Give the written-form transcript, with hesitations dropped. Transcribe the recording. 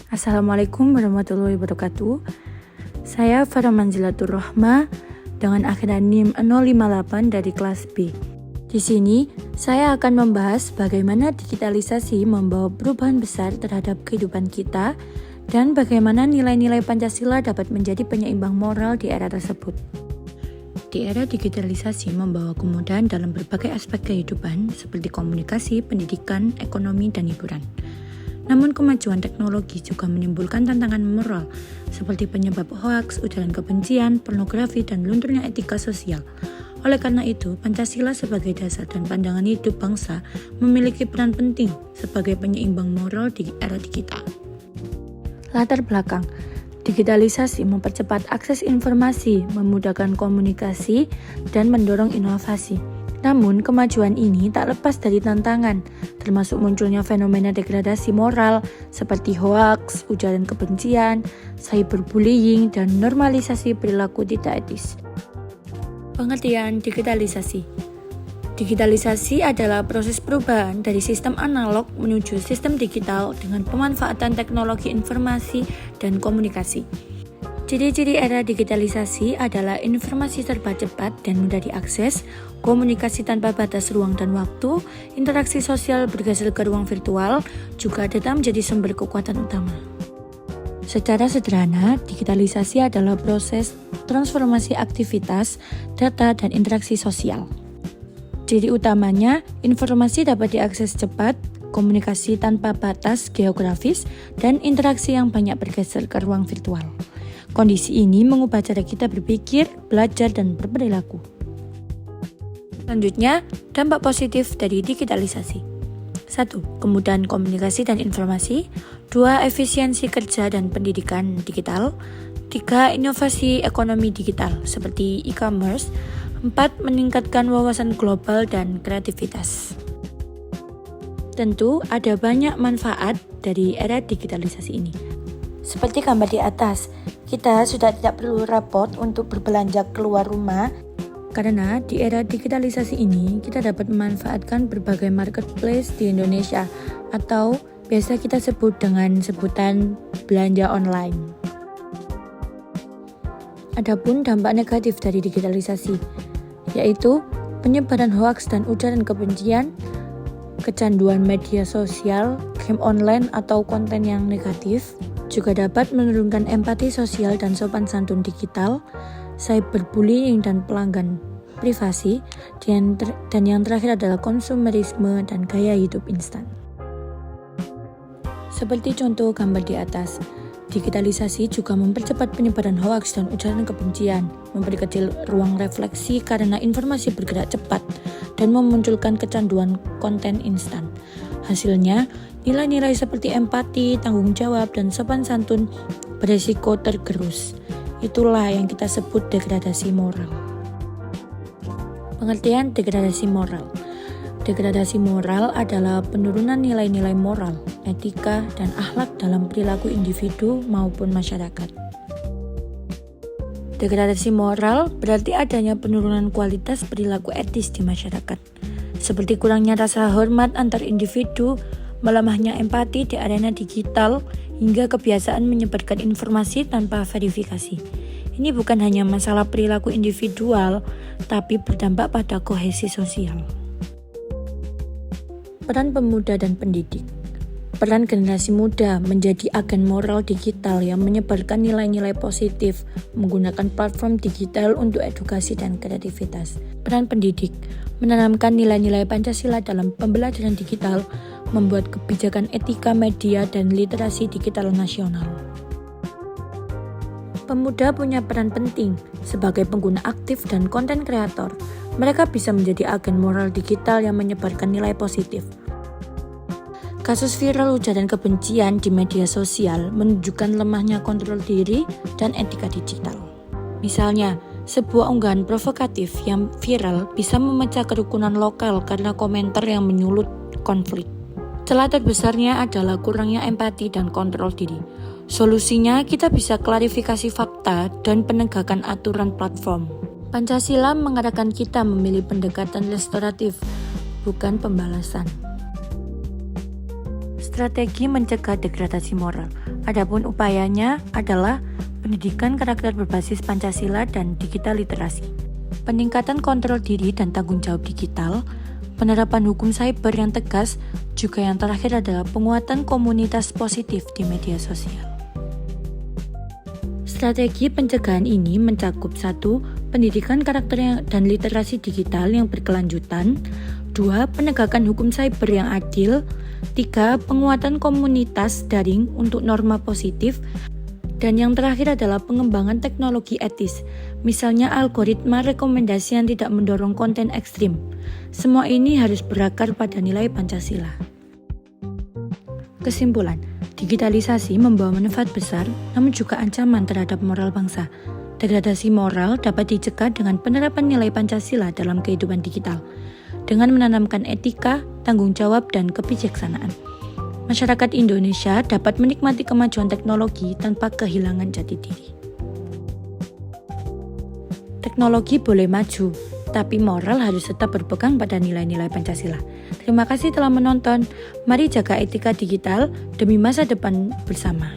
Assalamualaikum warahmatullahi wabarakatuh. Saya Farah Manzilatur Rahma dengan akronim 058 dari kelas B. Di sini, saya akan membahas bagaimana digitalisasi membawa perubahan besar terhadap kehidupan kita dan bagaimana nilai-nilai Pancasila dapat menjadi penyeimbang moral di era tersebut. Di era digitalisasi membawa kemudahan dalam berbagai aspek kehidupan seperti komunikasi, pendidikan, ekonomi, dan hiburan. Namun kemajuan teknologi juga menimbulkan tantangan moral seperti penyebab hoaks, ujaran kebencian, pornografi, dan lunturnya etika sosial. Oleh karena itu, Pancasila sebagai dasar dan pandangan hidup bangsa memiliki peran penting sebagai penyeimbang moral di era digital. Latar belakang: digitalisasi mempercepat akses informasi, memudahkan komunikasi, dan mendorong inovasi. Namun, kemajuan ini tak lepas dari tantangan, termasuk munculnya fenomena degradasi moral seperti hoaks, ujaran kebencian, cyberbullying, dan normalisasi perilaku tidak etis. Pengertian digitalisasi. Digitalisasi adalah proses perubahan dari sistem analog menuju sistem digital dengan pemanfaatan teknologi informasi dan komunikasi. Ciri-ciri era digitalisasi adalah informasi serba cepat dan mudah diakses, komunikasi tanpa batas ruang dan waktu, interaksi sosial bergeser ke ruang virtual, juga data menjadi sumber kekuatan utama. Secara sederhana, digitalisasi adalah proses transformasi aktivitas, data, dan interaksi sosial. Ciri utamanya, informasi dapat diakses cepat, komunikasi tanpa batas geografis, dan interaksi yang banyak bergeser ke ruang virtual. Kondisi ini mengubah cara kita berpikir, belajar, dan berperilaku. Selanjutnya, dampak positif dari digitalisasi. 1. Kemudahan komunikasi dan informasi. 2. Efisiensi kerja dan pendidikan digital. 3. Inovasi ekonomi digital seperti e-commerce. 4. Meningkatkan wawasan global dan kreativitas. Tentu ada banyak manfaat dari era digitalisasi ini. Seperti gambar di atas, kita sudah tidak perlu repot untuk berbelanja keluar rumah karena di era digitalisasi ini kita dapat memanfaatkan berbagai marketplace di Indonesia atau biasa kita sebut dengan sebutan belanja online. Adapun dampak negatif dari digitalisasi, yaitu penyebaran hoaks dan ujaran kebencian, kecanduan media sosial, game online atau konten yang negatif, juga dapat menurunkan empati sosial dan sopan santun digital, cyberbullying dan pelanggan privasi, dan yang terakhir adalah konsumerisme dan gaya hidup instan. Seperti contoh gambar di atas, digitalisasi juga mempercepat penyebaran hoaks dan ujaran kebencian, memperkecil ruang refleksi karena informasi bergerak cepat, dan memunculkan kecanduan konten instan. Hasilnya, nilai-nilai seperti empati, tanggung jawab, dan sopan santun beresiko tergerus. Itulah yang kita sebut degradasi moral. Pengertian degradasi moral. Degradasi moral adalah penurunan nilai-nilai moral, etika, dan akhlak dalam perilaku individu maupun masyarakat. Degradasi moral berarti adanya penurunan kualitas perilaku etis di masyarakat, seperti kurangnya rasa hormat antar individu, melemahnya empati di arena digital, hingga kebiasaan menyebarkan informasi tanpa verifikasi. Ini bukan hanya masalah perilaku individual, tapi berdampak pada kohesi sosial. Peran pemuda dan pendidik. Peran generasi muda menjadi agen moral digital yang menyebarkan nilai-nilai positif menggunakan platform digital untuk edukasi dan kreativitas. Peran pendidik menanamkan nilai-nilai Pancasila dalam pembelajaran digital, membuat kebijakan etika media dan literasi digital nasional. Pemuda punya peran penting sebagai pengguna aktif dan konten kreator. Mereka bisa menjadi agen moral digital yang menyebarkan nilai positif. Kasus viral ujaran kebencian di media sosial menunjukkan lemahnya kontrol diri dan etika digital. Misalnya, sebuah unggahan provokatif yang viral bisa memecah kerukunan lokal karena komentar yang menyulut konflik. Celah terbesarnya adalah kurangnya empati dan kontrol diri. Solusinya, kita bisa klarifikasi fakta dan penegakan aturan platform. Pancasila mengarahkan kita memilih pendekatan restoratif, bukan pembalasan. Strategi mencegah degradasi moral. Adapun upayanya adalah pendidikan karakter berbasis Pancasila dan digital literasi, peningkatan kontrol diri dan tanggung jawab digital, penerapan hukum cyber yang tegas, juga yang terakhir adalah penguatan komunitas positif di media sosial. Strategi pencegahan ini mencakup 1. Pendidikan karakter dan literasi digital yang berkelanjutan, 2. Penegakan hukum cyber yang adil, 3. Penguatan komunitas daring untuk norma positif, dan yang terakhir adalah pengembangan teknologi etis, misalnya algoritma rekomendasi yang tidak mendorong konten ekstrim. Semua ini harus berakar pada nilai Pancasila. Kesimpulan, digitalisasi membawa manfaat besar, namun juga ancaman terhadap moral bangsa. Degradasi moral dapat dicegah dengan penerapan nilai Pancasila dalam kehidupan digital, dengan menanamkan etika, tanggung jawab, dan kebijaksanaan. Masyarakat Indonesia dapat menikmati kemajuan teknologi tanpa kehilangan jati diri. Teknologi boleh maju, tapi moral harus tetap berpegang pada nilai-nilai Pancasila. Terima kasih telah menonton. Mari jaga etika digital demi masa depan bersama.